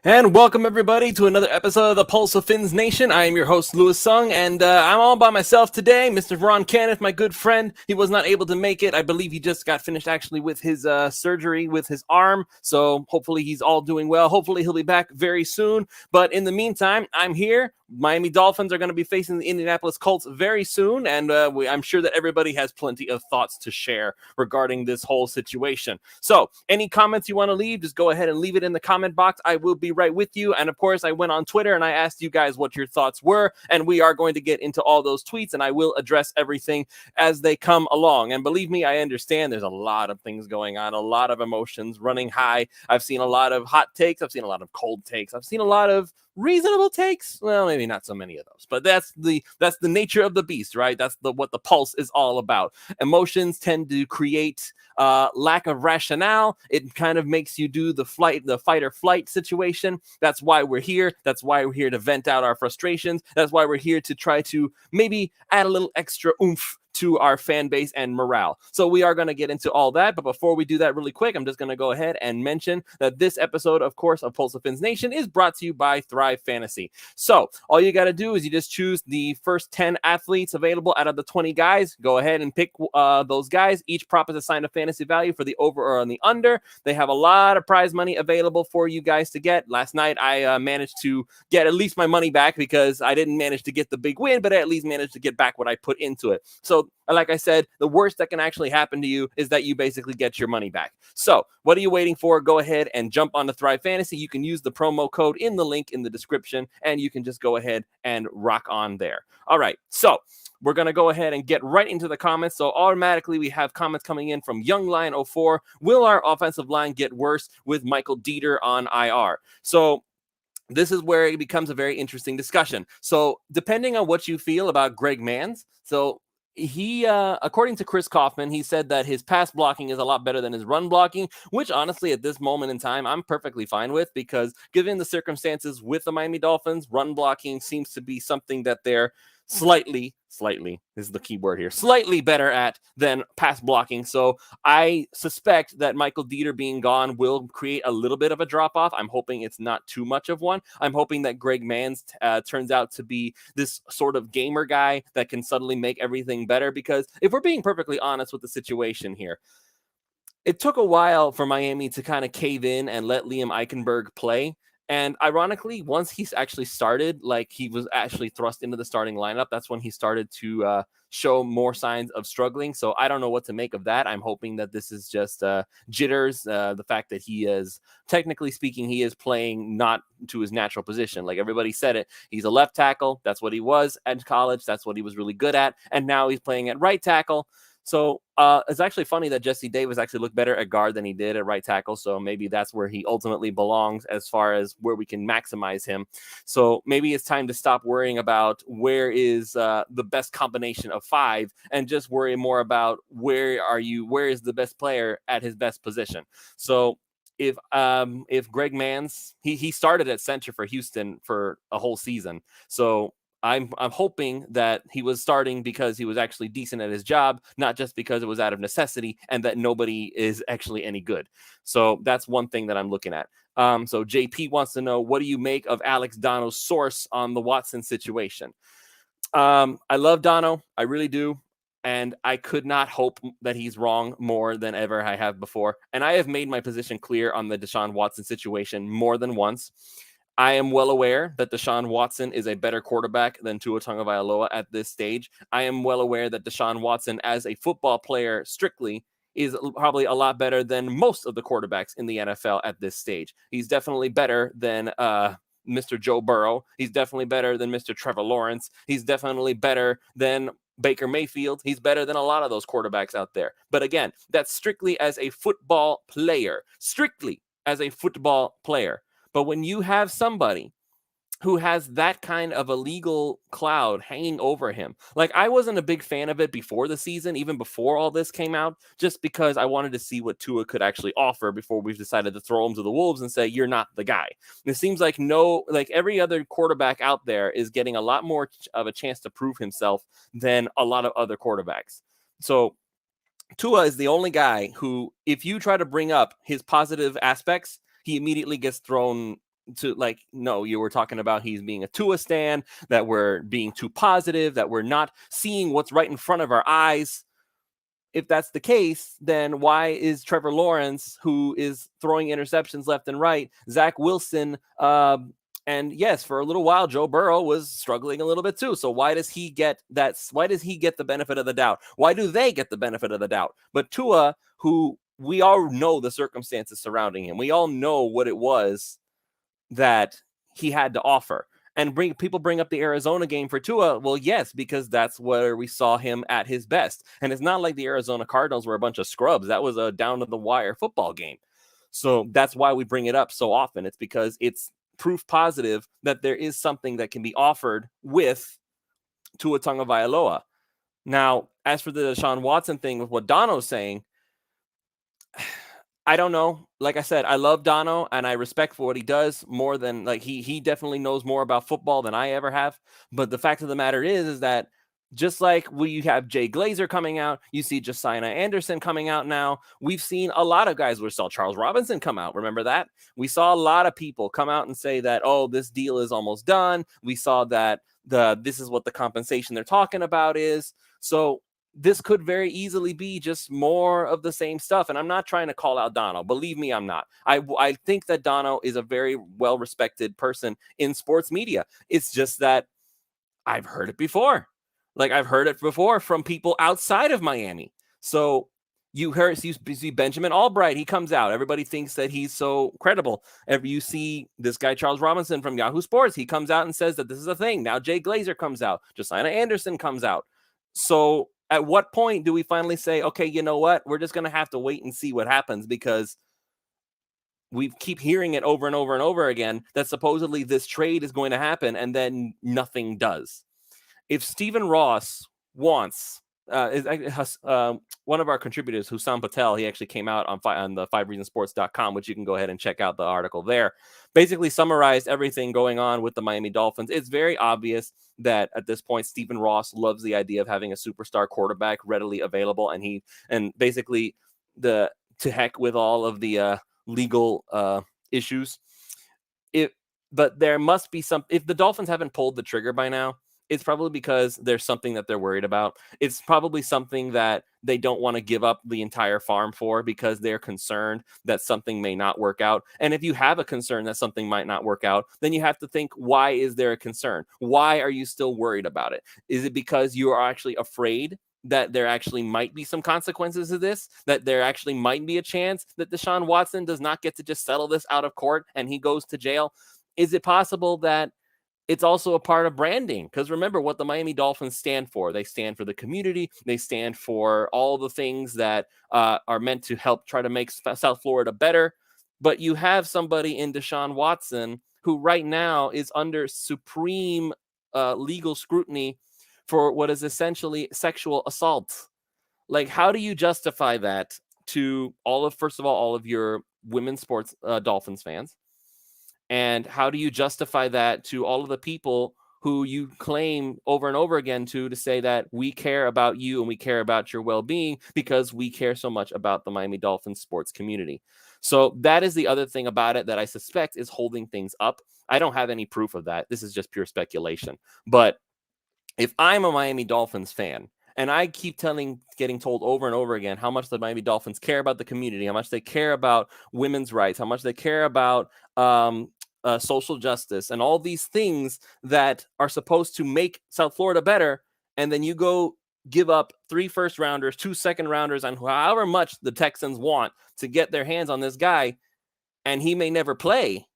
And welcome everybody to another episode of the Pulse of Fins Nation. I am your host, Louis Sung, and I'm all by myself today. Mr. Ron Kenneth, my good friend, he was not able to make it. I believe he just got finished actually with his surgery with his arm, so hopefully he's all doing well. Hopefully he'll be back very soon, but in the meantime, I'm here. Miami Dolphins are going to be facing the Indianapolis Colts very soon, and I'm sure that everybody has plenty of thoughts to share regarding this whole situation. So any comments you want to leave, just go ahead and leave it in the comment box. I will be right with you. And of course, I went on Twitter and I asked you guys what your thoughts were, and we are going to get into all those tweets, and I will address everything as they come along. And believe me, I understand there's a lot of things going on, a lot of emotions running high. I've seen a lot of hot takes. I've seen a lot of cold takes. I've seen a lot of reasonable takes. Well, maybe not so many of those, but that's the nature of the beast, right? That's what the Pulse is all about. Emotions tend to create lack of rationale. It kind of makes you do the fight or flight situation. That's why we're here. That's why we're here to vent out our frustrations. That's why we're here to try to maybe add a little extra oomph to our fan base and morale. So we are going to get into all that. But before we do that really quick, I'm just going to go ahead and mention that this episode, of course, of Pulse of Fins Nation is brought to you by Thrive Fantasy. So all you got to do is you just choose the first 10 athletes available out of the 20 guys. Go ahead and pick those guys. Each prop is assigned a fantasy value for the over or on the under. They have a lot of prize money available for you guys to get. Last night, I managed to get at least my money back because I didn't manage to get the big win, but I at least managed to get back what I put into it. So like I said, the worst that can actually happen to you is that you basically get your money back. So what are you waiting for? Go ahead and jump on to Thrive Fantasy. You can use the promo code in the link in the description, and you can just go ahead and rock on there. All right, so we're going to go ahead and get right into the comments. So automatically we have comments coming in from Young Lion 04. Will our offensive line get worse with Michael Dieter on IR? So this is where it becomes a very interesting discussion. So depending on what you feel about Greg Manns, so he, according to Chris Kaufman, he said that his pass blocking is a lot better than his run blocking, which honestly, at this moment in time, I'm perfectly fine with, because given the circumstances with the Miami Dolphins, run blocking seems to be something that they're slightly is the key word here, slightly better at than pass blocking. So I suspect that Michael Dieter being gone will create a little bit of a drop off. I'm hoping it's not too much of one. I'm hoping that Greg Manns turns out to be this sort of gamer guy that can suddenly make everything better, because if we're being perfectly honest with the situation here, it took a while for Miami to kind of cave in and let Liam Eichenberg play. And ironically, once he's actually started, like he was actually thrust into the starting lineup, that's when he started to show more signs of struggling. So I don't know what to make of that. I'm hoping that this is just jitters. The fact that he is, technically speaking, he is playing not to his natural position. Like everybody said it, he's a left tackle. That's what he was at college. That's what he was really good at. And now he's playing at right tackle. So it's actually funny that Jesse Davis actually looked better at guard than he did at right tackle. So maybe that's where he ultimately belongs as far as where we can maximize him. So maybe it's time to stop worrying about where is the best combination of five and just worry more about where is the best player at his best position. So if Greg Manns, he started at center for Houston for a whole season. So I'm hoping that he was starting because he was actually decent at his job, not just because it was out of necessity, and that nobody is actually any good. So that's one thing that I'm looking at. So JP wants to know, what do you make of Alex Dono's source on the Watson situation? I love Dono. I really do. And I could not hope that he's wrong more than ever I have before. And I have made my position clear on the Deshaun Watson situation more than once. I am well aware that Deshaun Watson is a better quarterback than Tua Tagovailoa at this stage. I am well aware that Deshaun Watson, as a football player strictly, is probably a lot better than most of the quarterbacks in the NFL at this stage. He's definitely better than Mr. Joe Burrow. He's definitely better than Mr. Trevor Lawrence. He's definitely better than Baker Mayfield. He's better than a lot of those quarterbacks out there. But again, that's strictly as a football player. Strictly as a football player. But when you have somebody who has that kind of a legal cloud hanging over him, like I wasn't a big fan of it before the season, even before all this came out, just because I wanted to see what Tua could actually offer before we've decided to throw him to the wolves and say, you're not the guy. And it seems like every other quarterback out there is getting a lot more of a chance to prove himself than a lot of other quarterbacks. So Tua is the only guy who, if you try to bring up his positive aspects, he immediately gets thrown to like, no, you were talking about he's being a Tua stan, that we're being too positive, that we're not seeing what's right in front of our eyes. If that's the case, then why is Trevor Lawrence, who is throwing interceptions left and right, Zach Wilson, and yes, for a little while, Joe Burrow was struggling a little bit too. So why does he get that? Why does he get the benefit of the doubt? Why do they get the benefit of the doubt? But Tua, who we all know the circumstances surrounding him, we all know what it was that he had to offer. And people bring up the Arizona game for Tua. Well, yes, because that's where we saw him at his best. And it's not like the Arizona Cardinals were a bunch of scrubs. That was a down to the wire football game. So that's why we bring it up so often. It's because it's proof positive that there is something that can be offered with Tua Tagovailoa. Now, as for the Deshaun Watson thing with what Dono's saying, I don't know. Like I said, I love Dono and I respect for what he does more than like he definitely knows more about football than I ever have. But the fact of the matter is that just like we have Jay Glazer coming out, you see Josiah Anderson coming out now. We've seen a lot of guys. We saw Charles Robinson come out. Remember that? We saw a lot of people come out and say that, oh, this deal is almost done. We saw that this is what the compensation they're talking about is. So this could very easily be just more of the same stuff. And I'm not trying to call out Dono. Believe me, I'm not. I think that Dono is a very well-respected person in sports media. It's just that I've heard it before. Like I've heard it before from people outside of Miami. So you see Benjamin Albright. He comes out. Everybody thinks that he's so credible. You see this guy, Charles Robinson from Yahoo Sports. He comes out and says that this is a thing. Now Jay Glazer comes out. Josiah Anderson comes out. So at what point do we finally say, okay, you know what? We're just going to have to wait and see what happens because we keep hearing it over and over and over again that supposedly this trade is going to happen and then nothing does. If Stephen Ross wants, one of our contributors, Hussam Patel, he actually came out on the 5reasonsports.com, which you can go ahead and check out the article there, basically summarized everything going on with the Miami Dolphins. It's very obvious that at this point, Stephen Ross loves the idea of having a superstar quarterback readily available. And basically to heck with all of the legal issues. But there must be if the Dolphins haven't pulled the trigger by now, it's probably because there's something that they're worried about. It's probably something that they don't want to give up the entire farm for because they're concerned that something may not work out. And if you have a concern that something might not work out, then you have to think, why is there a concern? Why are you still worried about it? Is it because you are actually afraid that there actually might be some consequences of this, that there actually might be a chance that Deshaun Watson does not get to just settle this out of court and he goes to jail? Is it possible that it's also a part of branding? Because remember what the Miami Dolphins stand for. They stand for the community. They stand for all the things that are meant to help try to make South Florida better. But you have somebody in Deshaun Watson who right now is under supreme legal scrutiny for what is essentially sexual assault. Like, how do you justify that to first of all of your women's sports Dolphins fans? And how do you justify that to all of the people who you claim over and over again to say that we care about you and we care about your well-being because we care so much about the Miami Dolphins sports community? So that is the other thing about it that I suspect is holding things up. I don't have any proof of that. This is just pure speculation. But if I'm a Miami Dolphins fan, and I keep getting told over and over again how much the Miami Dolphins care about the community, how much they care about women's rights, how much they care about social justice, and all these things that are supposed to make South Florida better, and then you go give up 3 first-rounders, 2 second-rounders, and however much the Texans want to get their hands on this guy, and he may never play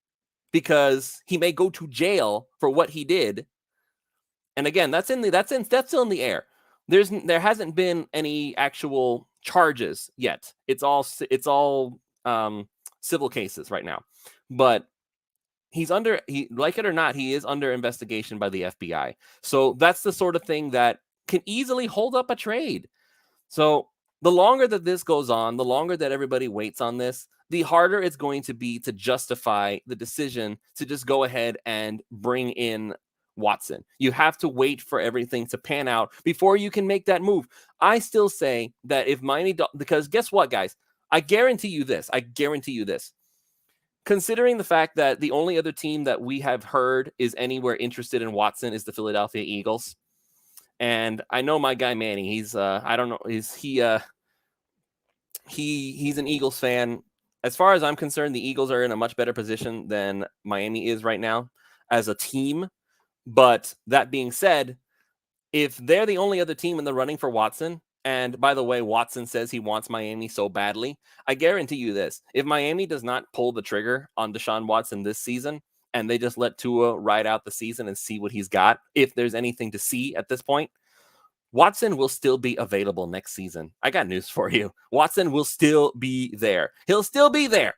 because he may go to jail for what he did. And again, that's still in the air. There hasn't been any actual charges yet. It's all civil cases right now. But like it or not, he is under investigation by the FBI. So that's the sort of thing that can easily hold up a trade. So the longer that this goes on, the longer that everybody waits on this, the harder it's going to be to justify the decision to just go ahead and bring in Watson. You have to wait for everything to pan out before you can make that move. I still say that if because guess what, guys? I guarantee you this. considering the fact that the only other team that we have heard is anywhere interested in Watson is the Philadelphia Eagles. And I know my guy Manny, he's I don't know, he's an Eagles fan. As far as I'm concerned, the Eagles are in a much better position than Miami is right now as a team. But that being said, if they're the only other team in the running for Watson, and by the way, Watson says he wants Miami so badly, I guarantee you this. If Miami does not pull the trigger on Deshaun Watson this season, and they just let Tua ride out the season and see what he's got, if there's anything to see at this point, Watson will still be available next season. I got news for you. Watson will still be there. He'll still be there.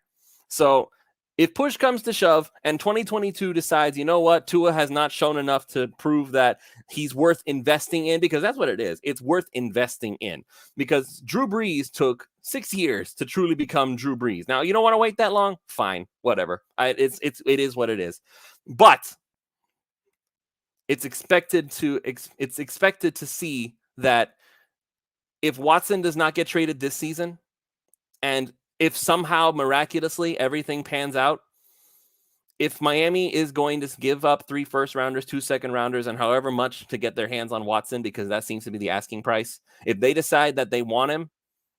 So if push comes to shove and 2022 decides, you know what, Tua has not shown enough to prove that he's worth investing in, because that's what it is. It's worth investing in, because Drew Brees took 6 years to truly become Drew Brees. Now, you don't want to wait that long? Fine, whatever. It is what it is. But it's expected to see that if Watson does not get traded this season, and if somehow miraculously everything pans out, if Miami is going to give up 3 first-rounders, 2 second-rounders, and however much to get their hands on Watson, because that seems to be the asking price, if they decide that they want him,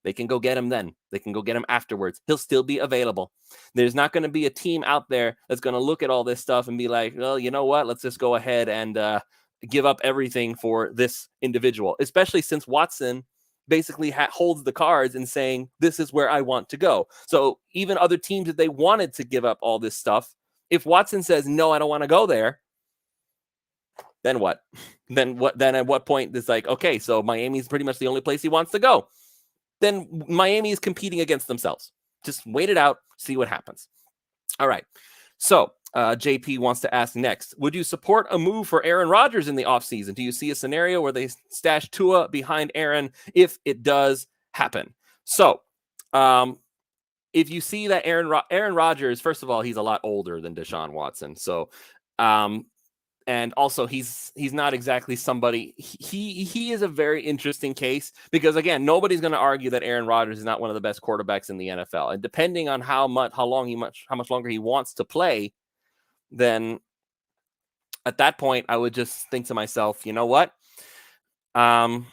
they can go get him then. They can go get him afterwards. He'll still be available. There's not going to be a team out there that's going to look at all this stuff and be like, well, you know what? Let's just go ahead and give up everything for this individual, especially since Watson basically holds the cards and saying, this is where I want to go. So even other teams, that they wanted to give up all this stuff, if Watson says, no, I don't want to go there, then what? Then at what point it's like, okay, so Miami's pretty much the only place he wants to go. Then Miami is competing against themselves. Just wait it out, see what happens. All right. So JP wants to ask next, would you support a move for Aaron Rodgers in the offseason? Do you see a scenario where they stash Tua behind Aaron if it does happen? So if you see that Aaron Rodgers, first of all, he's a lot older than Deshaun Watson. So and also, he's not exactly somebody. He is a very interesting case, because again, nobody's going to argue that Aaron Rodgers is not one of the best quarterbacks in the NFL. And depending on how much longer he wants to play, then at that point, I would just think to myself, you know what? So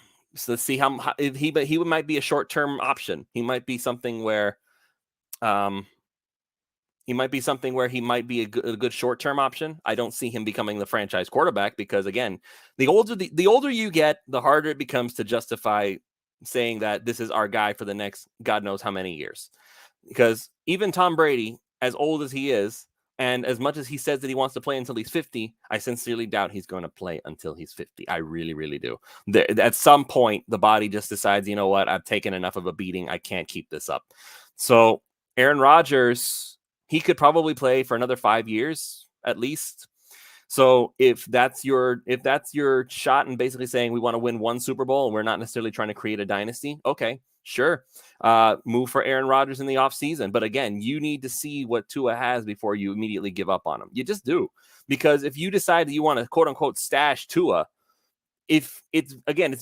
let's see how he might be a short-term option. He might be something where he might be a good short-term option. I don't see him becoming the franchise quarterback, because again, the older you get, the harder it becomes to justify saying that this is our guy for the next God knows how many years. Because even Tom Brady, as old as he is, and as much as he says that he wants to play until he's 50, I sincerely doubt he's going to play until he's 50. I really, really do. At some point, the body just decides, you know what, I've taken enough of a beating. I can't keep this up. So Aaron Rodgers, he could probably play for another 5 years at least. So if that's your shot, and basically saying we want to win one Super Bowl and we're not necessarily trying to create a dynasty, okay, sure. Move for Aaron Rodgers in the offseason. But again, you need to see what Tua has before you immediately give up on him. You just do. Because if you decide that you want to quote unquote stash Tua, it's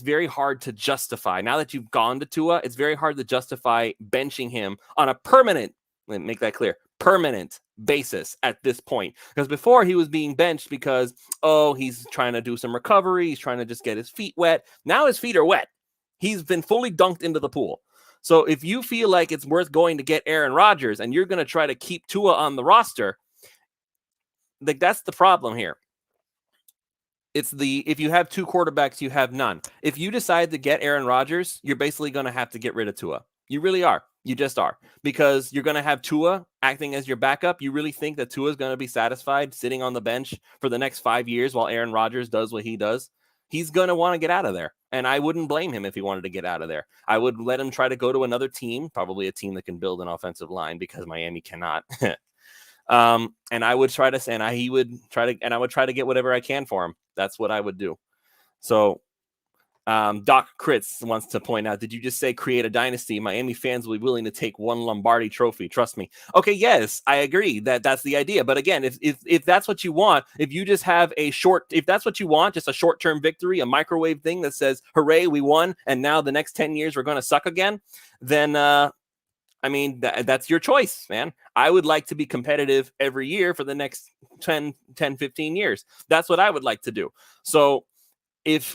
very hard to justify. Now that you've gone to Tua, it's very hard to justify benching him on a permanent, let me make that clear, permanent basis at this point. Because before, he was being benched because, he's trying to do some recovery. He's trying to just get his feet wet. Now his feet are wet. He's been fully dunked into the pool. So if you feel like it's worth going to get Aaron Rodgers and you're going to try to keep Tua on the roster, like, that's the problem here. If you have 2 quarterbacks, you have none. If you decide to get Aaron Rodgers, you're basically going to have to get rid of Tua. You really are. You just are. Because you're going to have Tua acting as your backup. You really think that Tua is going to be satisfied sitting on the bench for the next 5 years while Aaron Rodgers does what he does? He's going to want to get out of there. And I wouldn't blame him if he wanted to get out of there. I would let him try to go to another team, probably a team that can build an offensive line, because Miami cannot. And I would try to, and I would try to get whatever I can for him. That's what I would do. So Doc Kritz wants to point out, did you just say create a dynasty? Miami fans will be willing to take 1 Lombardi trophy. Trust me. Okay, yes, I agree that's the idea. But again, if that's what you want, if you just have if that's what you want, just a short-term victory, a microwave thing that says, hooray, we won, and now the next 10 years we're going to suck again, then I mean, that's your choice, man. I would like to be competitive every year for the next 15 years. That's what I would like to do. So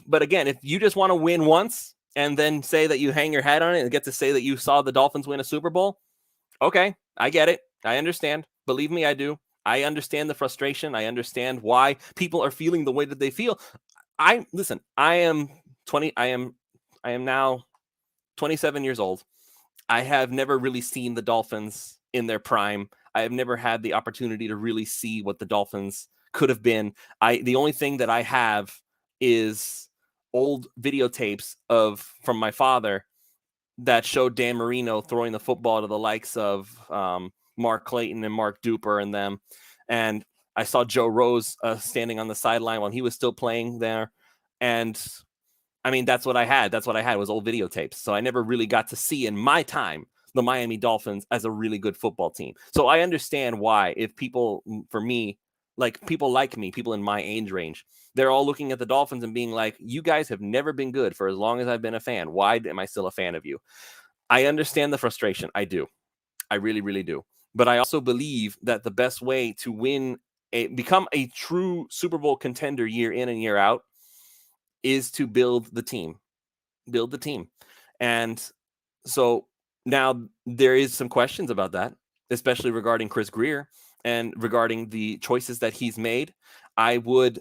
but again, if you just want to win once and then say that you hang your hat on it and get to say that you saw the Dolphins win a Super Bowl, okay, I get it. I understand. Believe me, I do. I understand the frustration. I understand why people are feeling the way that they feel. Listen, I am 20. I am now 27 years old. I have never really seen the Dolphins in their prime. I have never had the opportunity to really see what the Dolphins could have been. The only thing that I have is old videotapes from my father that showed Dan Marino throwing the football to the likes of Mark Clayton and Mark Duper and them. And I saw Joe Rose standing on the sideline while he was still playing there. And I mean, that's what I had. That's what I had was old videotapes. So I never really got to see in my time the Miami Dolphins as a really good football team. So I understand why, if people, for me, like people like me, people in my age range, they're all looking at the Dolphins and being like, you guys have never been good for as long as I've been a fan. Why am I still a fan of you? I understand the frustration. I do. I really, really do. But I also believe that the best way to become a true Super Bowl contender year in and year out is to build the team. And so now there is some questions about that, especially regarding Chris Greer and regarding the choices that he's made. I would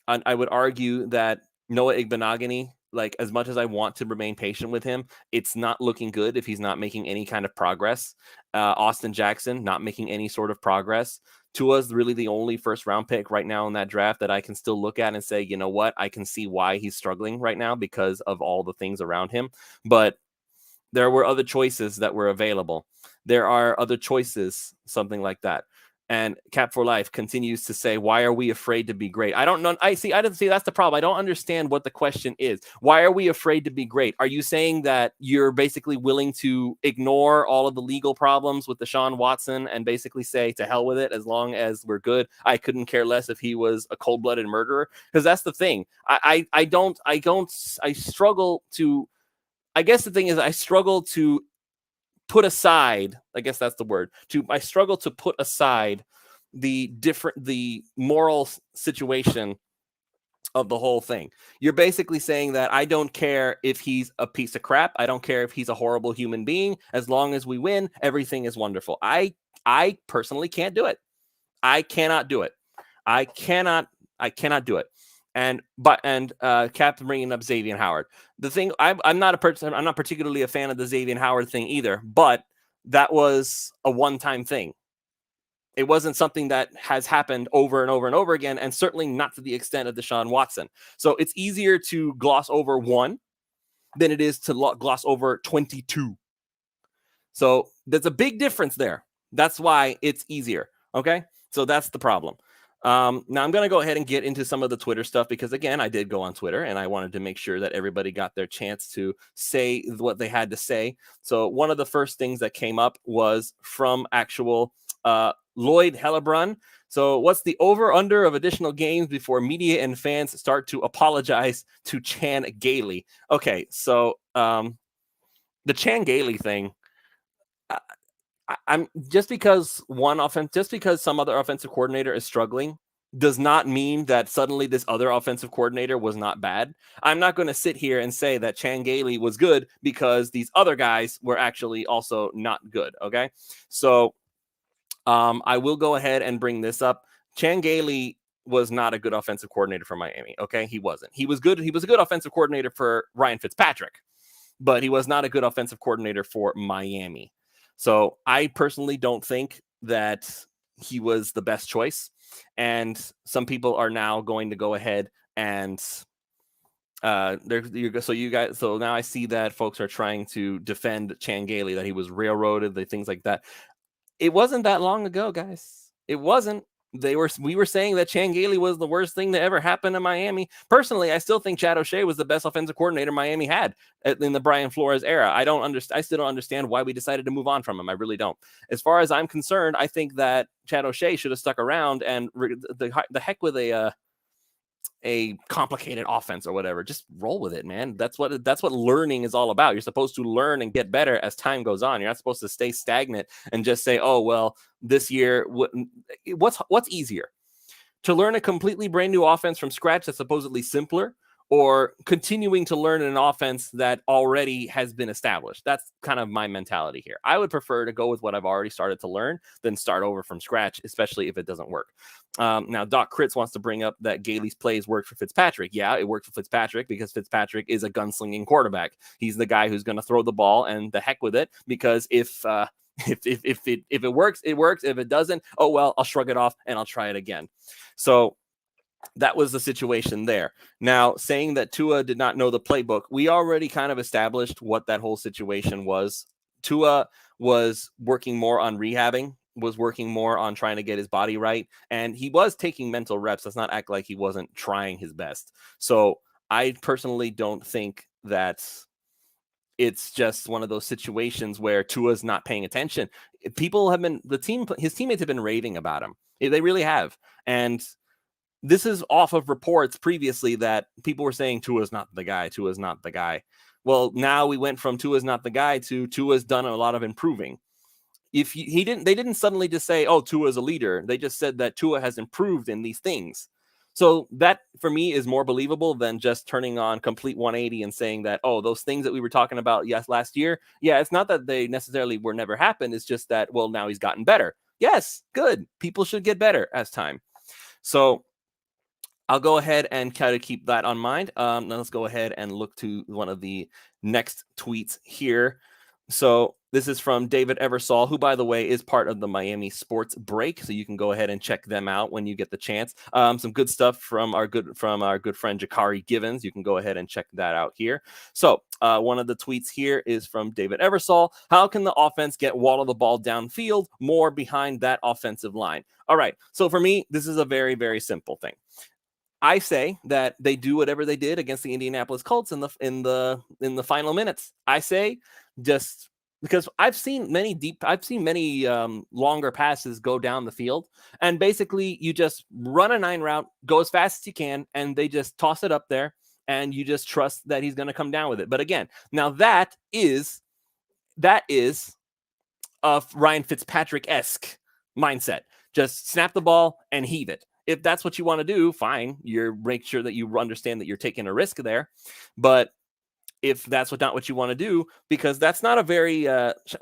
argue that Noah Igbenogany, like, as much as I want to remain patient with him, it's not looking good if he's not making any kind of progress. Austin Jackson, not making any sort of progress. Tua's really the only first round pick right now in that draft that I can still look at and say, you know what, I can see why he's struggling right now because of all the things around him. But there were other choices that were available. There are other choices, something like that. And Cap for Life continues to say, why are we afraid to be great? I don't know. I didn't see that's the problem. I don't understand what the question is. Why are we afraid to be great? Are you saying that you're basically willing to ignore all of the legal problems with Deshaun Watson and basically say, to hell with it, as long as we're good? I couldn't care less if he was a cold-blooded murderer. Because that's the thing. I struggle to, I guess the thing is, I struggle to put aside, I guess that's the word, I struggle to put aside the moral situation of the whole thing. You're basically saying that I don't care if he's a piece of crap. I don't care if he's a horrible human being. As long as we win, everything is wonderful. I personally can't do it. I cannot do it. I cannot do it. And Captain bringing up Xavier Howard. The thing, I'm not particularly a fan of the Xavier Howard thing either, but that was a one-time thing. It wasn't something that has happened over and over and over again, and certainly not to the extent of Deshaun Watson. So it's easier to gloss over one than it is to gloss over 22. So there's a big difference there. That's why it's easier. Okay, so that's the problem. Now I'm going to go ahead and get into some of the Twitter stuff because, again, I did go on Twitter and I wanted to make sure that everybody got their chance to say what they had to say. So one of the first things that came up was from actual Lloyd Hellebrun. So what's the over-under of additional games before media and fans start to apologize to Chan Gailey? Okay, so the Chan Gailey thing, I'm just because some other offensive coordinator is struggling does not mean that suddenly this other offensive coordinator was not bad. I'm not going to sit here and say that Chan Gailey was good because these other guys were actually also not good. Okay, so I will go ahead and bring this up. Chan Gailey was not a good offensive coordinator for Miami. Okay, he wasn't. He was good. He was a good offensive coordinator for Ryan Fitzpatrick, but he was not a good offensive coordinator for Miami. So I personally don't think that he was the best choice. And some people are now going to go ahead and so now I see that folks are trying to defend Chan Gailey, that he was railroaded, the things like that. It wasn't that long ago, guys. It wasn't. We were saying that Chan Gailey was the worst thing to ever happen to Miami. Personally, I still think Chad O'Shea was the best offensive coordinator Miami had in the Brian Flores era. I still don't understand why we decided to move on from him. I really don't. As far as I'm concerned, I think that Chad O'Shea should have stuck around and the heck with a a complicated offense or whatever. Just roll with it, man. That's what learning is all about. You're supposed to learn and get better as time goes on. You're not supposed to stay stagnant and just say, oh, well, this year, what's easier? To learn a completely brand new offense from scratch that's supposedly simpler, or continuing to learn an offense that already has been established? That's kind of my mentality here. I would prefer to go with what I've already started to learn than start over from scratch, especially if it doesn't work. Now, Doc Kritz wants to bring up that Gailey's plays worked for Fitzpatrick. Yeah, it worked for Fitzpatrick because Fitzpatrick is a gunslinging quarterback. He's the guy who's going to throw the ball, and the heck with it, because if it works, it works. If it doesn't, oh well, I'll shrug it off and I'll try it again. So that was the situation there. Now, saying that Tua did not know the playbook, we already kind of established what that whole situation was. Tua was working more on rehabbing, was working more on trying to get his body right, and he was taking mental reps. Let's not act like he wasn't trying his best. So I personally don't think that it's just one of those situations where Tua's not paying attention. People have been, his teammates have been raving about him. They really have. And this is off of reports previously that people were saying Tua's not the guy. Tua's not the guy. Well, now we went from Tua's not the guy to Tua's done a lot of improving. They didn't suddenly just say, oh, Tua's a leader. They just said that Tua has improved in these things. So that, for me, is more believable than just turning on complete 180 and saying that, oh, those things that we were talking about last year, yeah, it's not that they necessarily were never happened. It's just that, well, now he's gotten better. Yes, good. People should get better as time. So I'll go ahead and try to keep that on mind. Now let's go ahead and look to one of the next tweets here. So this is from David Eversole, who, by the way, is part of the Miami Sports Break. So you can go ahead and check them out when you get the chance. Some good stuff from our good friend Jakari Givens. You can go ahead and check that out here. So one of the tweets here is from David Eversole. How can the offense get Waddle the ball downfield more behind that offensive line? All right. So for me, this is a very, very simple thing. I say that they do whatever they did against the Indianapolis Colts in the final minutes. I say just because I've seen many longer passes go down the field, and basically you just run a 9 route, go as fast as you can, and they just toss it up there, and you just trust that he's going to come down with it. But again, now that is a Ryan Fitzpatrick-esque mindset. Just snap the ball and heave it. If that's what you want to do, fine. Make sure that you understand that you're taking a risk there. But if that's not what you want to do, because that's not a very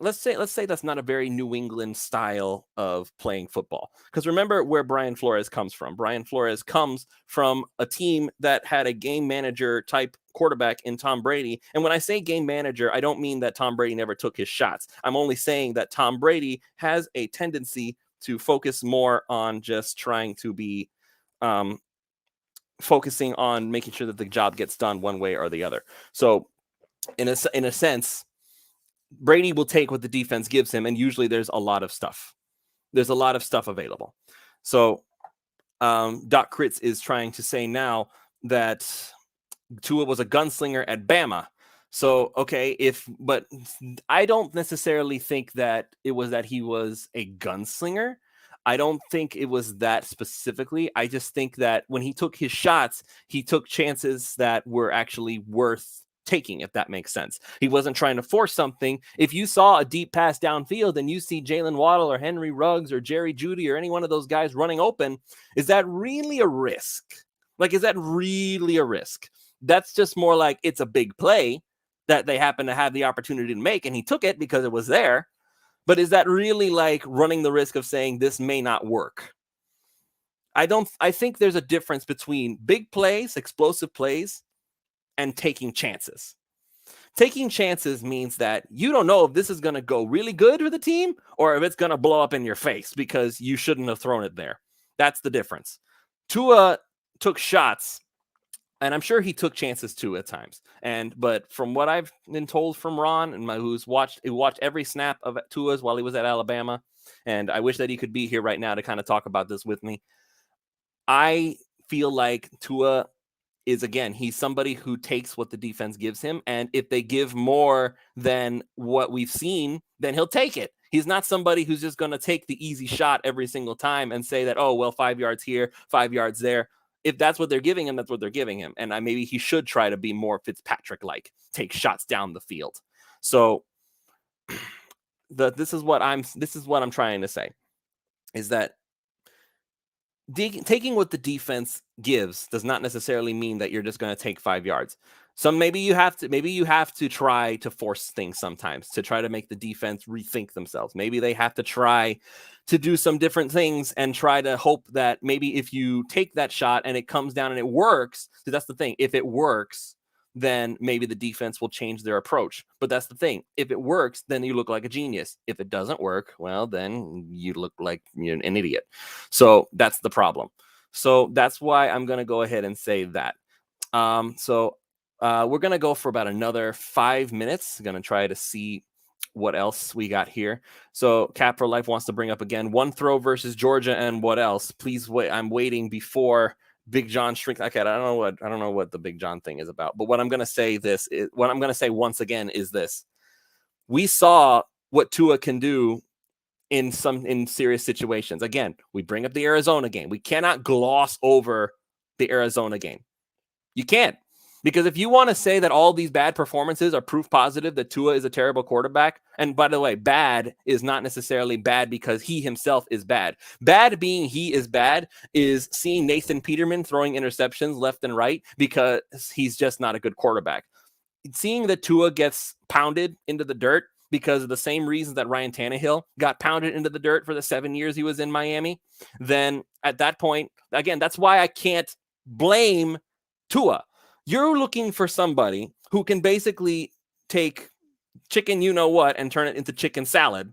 let's say that's not a very New England style of playing football. Because remember where Brian Flores comes from. Brian Flores comes from a team that had a game manager type quarterback in Tom Brady. And when I say game manager, I don't mean that Tom Brady never took his shots. I'm only saying that Tom Brady has a tendency to focus more on just trying to be focusing on making sure that the job gets done one way or the other. So in a sense, Brady will take what the defense gives him, and usually there's a lot of stuff. There's a lot of stuff available. So Doc Kritz is trying to say now that Tua was a gunslinger at Bama. So, okay, but I don't necessarily think that it was that he was a gunslinger. I don't think it was that specifically. I just think that when he took his shots, he took chances that were actually worth taking, if that makes sense. He wasn't trying to force something. If you saw a deep pass downfield and you see Jalen Waddle or Henry Ruggs or Jerry Jeudy or any one of those guys running open, is that really a risk? Like, is that really a risk? That's just more like it's a big play that they happen to have the opportunity to make, and he took it because it was there. But is that really like running the risk of saying this may not work? I think there's a difference between big plays, explosive plays, and taking chances. Taking chances means that you don't know if this is going to go really good for the team or if it's going to blow up in your face because you shouldn't have thrown it there. That's the difference. Tua took shots, and I'm sure he took chances too at times. But from what I've been told from Ron, and who watched every snap of Tua's while he was at Alabama, and I wish that he could be here right now to kind of talk about this with me. I feel like Tua is, again, he's somebody who takes what the defense gives him, and if they give more than what we've seen, then he'll take it. He's not somebody who's just going to take the easy shot every single time and say that, oh, well, 5 yards here, 5 yards there. if that's what they're giving him, that's what they're giving him. And maybe he should try to be more Fitzpatrick-like, take shots down the field. So this is what I'm trying to say, is that taking what the defense gives does not necessarily mean that you're just going to take 5 yards. So maybe you have to try to force things sometimes to try to make the defense rethink themselves. Maybe they have to try to do some different things and try to hope that maybe if you take that shot and it comes down and it works, so that's the thing. If it works, then maybe the defense will change their approach. But that's the thing. If it works, then you look like a genius. If it doesn't work, well, then you look like you're an idiot. So that's the problem. So that's why I'm going to go ahead and say that. We're going to go for about another 5 minutes. Going to try to see what else we got here. So Cap for Life wants to bring up again, one throw versus Georgia and what else? Please wait. I'm waiting before Big John shrink. Okay, I don't know what the Big John thing is about. But what I'm going to say once again is this. We saw what Tua can do in serious situations. Again, we bring up the Arizona game. We cannot gloss over the Arizona game. You can't. Because if you want to say that all these bad performances are proof positive that Tua is a terrible quarterback, and by the way, bad is not necessarily bad because he himself is bad. Bad being he is bad is seeing Nathan Peterman throwing interceptions left and right because he's just not a good quarterback. Seeing that Tua gets pounded into the dirt because of the same reasons that Ryan Tannehill got pounded into the dirt for the 7 years he was in Miami, then at that point, again, that's why I can't blame Tua. You're looking for somebody who can basically take chicken you-know-what and turn it into chicken salad.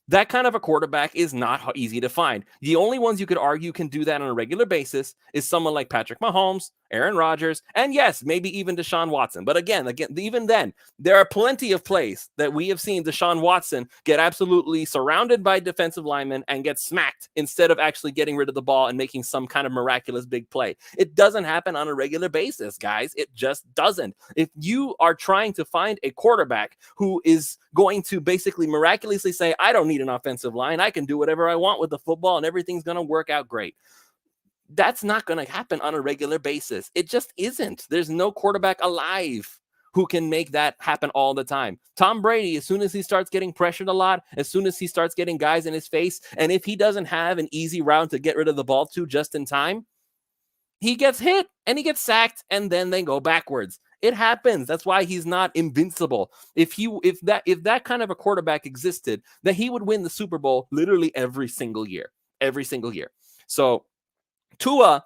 That kind of a quarterback is not easy to find. The only ones you could argue can do that on a regular basis is someone like Patrick Mahomes, Aaron Rodgers, and yes, maybe even Deshaun Watson. But again, even then, there are plenty of plays that we have seen Deshaun Watson get absolutely surrounded by defensive linemen and get smacked instead of actually getting rid of the ball and making some kind of miraculous big play. It doesn't happen on a regular basis, guys. It just doesn't. If you are trying to find a quarterback who is going to basically miraculously say, I don't need an offensive line, I can do whatever I want with the football and everything's going to work out great. That's not going to happen on a regular basis. It just isn't. There's no quarterback alive who can make that happen all the time. Tom Brady, as soon as he starts getting pressured a lot, as soon as he starts getting guys in his face, and if he doesn't have an easy route to get rid of the ball to just in time, he gets hit and he gets sacked and then they go backwards. It happens. That's why he's not invincible. If that kind of a quarterback existed, then he would win the Super Bowl literally every single year. So Tua,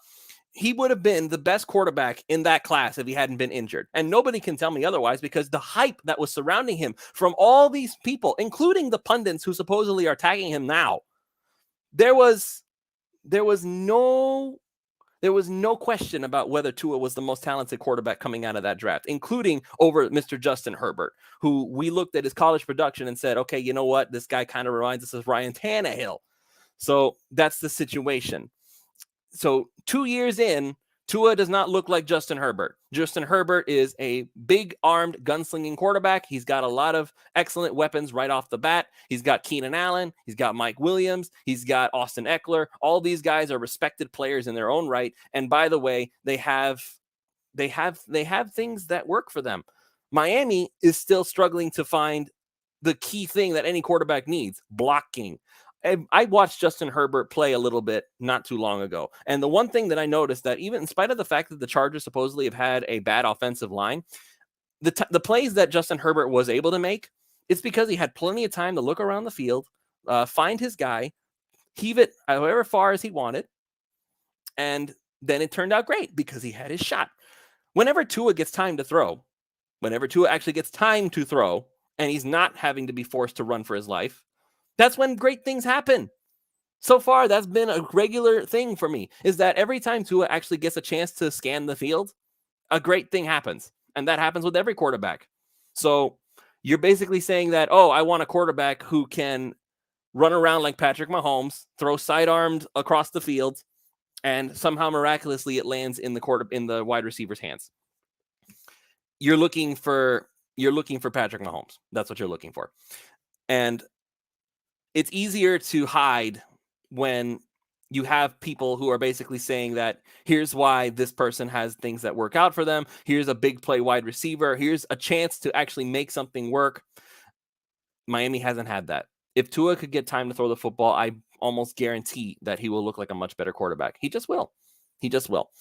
he would have been the best quarterback in that class if he hadn't been injured. And nobody can tell me otherwise because the hype that was surrounding him from all these people, including the pundits who supposedly are tagging him now, there was no question about whether Tua was the most talented quarterback coming out of that draft, including over Mr. Justin Herbert, who we looked at his college production and said, okay, you know what? This guy kind of reminds us of Ryan Tannehill. So that's the situation. So 2 years in, Tua does not look like Justin Herbert. Justin Herbert is a big-armed, gunslinging quarterback. He's got a lot of excellent weapons right off the bat. He's got Keenan Allen. He's got Mike Williams. He's got Austin Eckler. All these guys are respected players in their own right. And by the way, they have things that work for them. Miami is still struggling to find the key thing that any quarterback needs: blocking. I watched Justin Herbert play a little bit not too long ago. And the one thing that I noticed that even in spite of the fact that the Chargers supposedly have had a bad offensive line, the plays that Justin Herbert was able to make, it's because he had plenty of time to look around the field, find his guy, heave it however far as he wanted. And then it turned out great because he had his shot. Whenever Tua gets time to throw, whenever Tua actually gets time to throw, and he's not having to be forced to run for his life, that's when great things happen. So far, that's been a regular thing for me, is that every time Tua actually gets a chance to scan the field, a great thing happens. And that happens with every quarterback. So you're basically saying that, oh, I want a quarterback who can run around like Patrick Mahomes, throw sidearmed across the field, and somehow miraculously it lands in the wide receiver's hands. You're looking for Patrick Mahomes. That's what you're looking for. And it's easier to hide when you have people who are basically saying that here's why this person has things that work out for them. Here's a big play wide receiver. Here's a chance to actually make something work. Miami hasn't had that. If Tua could get time to throw the football, I almost guarantee that he will look like a much better quarterback. He just will. He just will.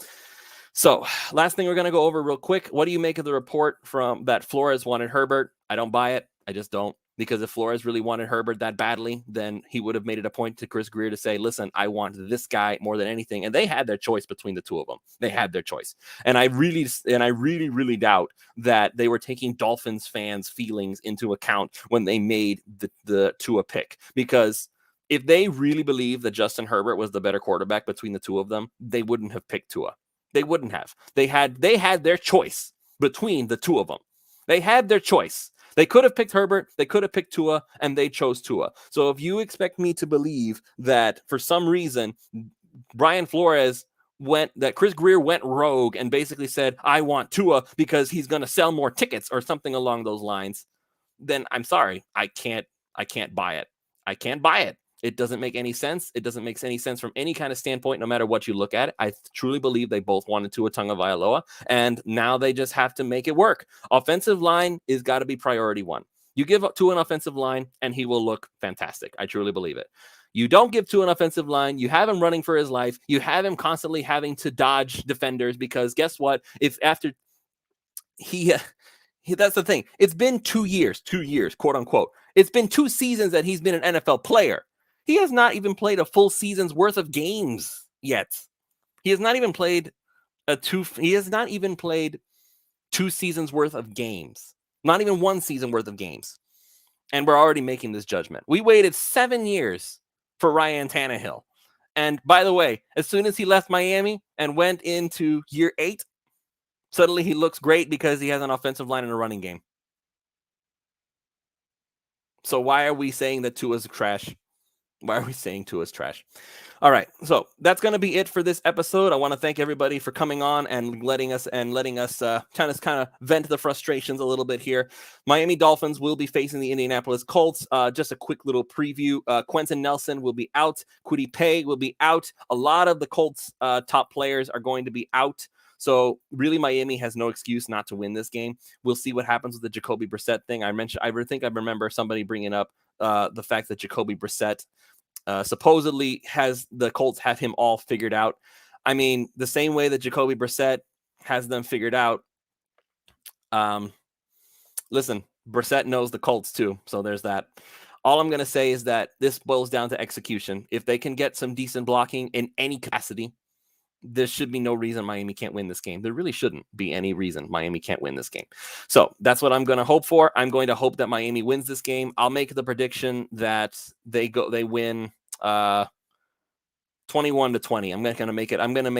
So last thing we're going to go over real quick. What do you make of the report from that Flores wanted Herbert? I don't buy it. I just don't. Because if Flores really wanted Herbert that badly, then he would have made it a point to Chris Greer to say, listen, I want this guy more than anything. And they had their choice between the two of them. They had their choice. And I really doubt that they were taking Dolphins fans' feelings into account when they made the Tua pick. Because if they really believed that Justin Herbert was the better quarterback between the two of them, they wouldn't have picked Tua. They wouldn't have. They had their choice between the two of them. They had their choice. They could have picked Herbert, they could have picked Tua, and they chose Tua. So if you expect me to believe that for some reason Brian Flores that Chris Greer went rogue and basically said, I want Tua because he's going to sell more tickets or something along those lines, then I'm sorry, I can't buy it. I can't buy it. It doesn't make any sense. It doesn't make any sense from any kind of standpoint, no matter what you look at it. I truly believe they both wanted Tua Tagovailoa, and now they just have to make it work. Offensive line is got to be priority one. You give up to an offensive line, and he will look fantastic. I truly believe it. You don't give to an offensive line. You have him running for his life. You have him constantly having to dodge defenders because guess what? If after that's the thing. It's been 2 years, quote unquote. It's been 2 seasons that he's been an NFL player. He has not even played a full season's worth of games yet. He has not even played 2 seasons worth of games. Not even 1 season worth of games. And we're already making this judgment. We waited 7 years for Ryan Tannehill. And by the way, as soon as he left Miami and went into year 8, suddenly he looks great because he has an offensive line and a running game. So why are we saying that Tua's trash? Why are we saying Tua's trash? All right, so that's going to be it for this episode. I want to thank everybody for coming on and letting us kind of vent the frustrations a little bit here. Miami Dolphins will be facing the Indianapolis Colts. Just a quick little preview. Quentin Nelson will be out. Kwity Paye will be out. A lot of the Colts top players are going to be out. So really, Miami has no excuse not to win this game. We'll see what happens with the Jacoby Brissett thing. I remember somebody bringing up the fact that Jacoby Brissett supposedly has the Colts have him all figured out. I mean, the same way that Jacoby Brissett has them figured out. Listen, Brissett knows the Colts too, so there's that. All I'm going to say is that this boils down to execution. If they can get some decent blocking in any capacity, there should be no reason Miami can't win this game. There really shouldn't be any reason Miami can't win this game. So that's what I'm going to hope for. I'm going to hope that Miami wins this game. I'll make the prediction that they win 21-20. I'm going to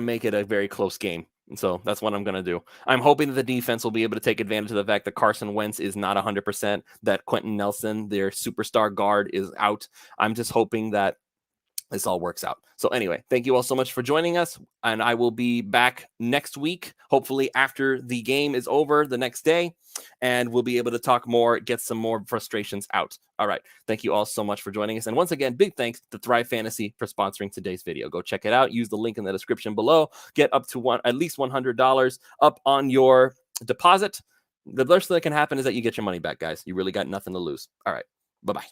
make it a very close game. And so that's what I'm going to do. I'm hoping that the defense will be able to take advantage of the fact that Carson Wentz is not 100%, that Quentin Nelson, their superstar guard, is out. I'm just hoping that this all works out. So anyway, thank you all so much for joining us. And I will be back next week, hopefully after the game is over the next day. And we'll be able to talk more, get some more frustrations out. All right. Thank you all so much for joining us. And once again, big thanks to Thrive Fantasy for sponsoring today's video. Go check it out. Use the link in the description below. Get up to at least $100 up on your deposit. The worst thing that can happen is that you get your money back, guys. You really got nothing to lose. All right. Bye-bye.